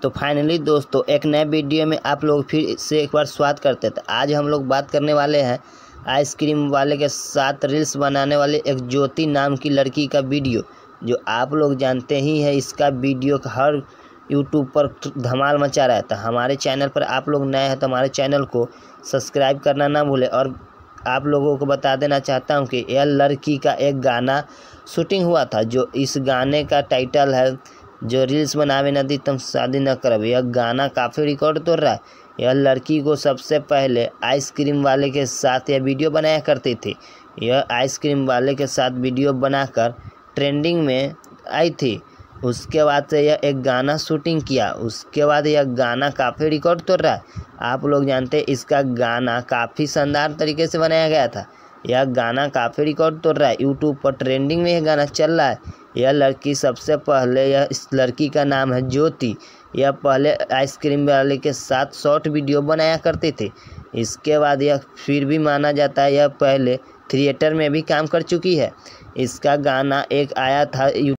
तो फाइनली दोस्तों एक नए वीडियो में आप लोग फिर से एक बार स्वागत करते थे। आज हम लोग बात करने वाले हैं आइसक्रीम वाले के साथ रील्स बनाने वाले एक ज्योति नाम की लड़की का वीडियो, जो आप लोग जानते ही हैं। इसका वीडियो हर यूट्यूब पर धमाल मचा रहा था। हमारे चैनल पर आप लोग नए हैं तो हमारे चैनल को सब्सक्राइब करना ना भूलें। और आप लोगों को बता देना चाहता हूं कि यह लड़की का एक गाना शूटिंग हुआ था, जो इस गाने का टाइटल है जो रील्स बनावे न दी तुम शादी न करब। यह गाना काफ़ी रिकॉर्ड तोड़ रहा है। यह लड़की को सबसे पहले आइसक्रीम वाले के साथ यह वीडियो बनाया करती थी। यह आइसक्रीम वाले के साथ वीडियो बनाकर ट्रेंडिंग में आई थी। उसके बाद से यह एक गाना शूटिंग किया। उसके बाद यह गाना काफ़ी रिकॉर्ड तोड़ रहा है। आप लोग जानते हैं इसका गाना काफ़ी शानदार तरीके से बनाया गया था। यह गाना काफ़ी रिकॉर्ड तोड़ रहा है। यूट्यूब पर ट्रेंडिंग में यह गाना चल रहा है। यह लड़की सबसे पहले इस लड़की का नाम है ज्योति। यह पहले आइसक्रीम वाले के साथ शॉर्ट वीडियो बनाया करती थी। इसके बाद यह फिर भी माना जाता है यह पहले थिएटर में भी काम कर चुकी है। इसका गाना एक आया था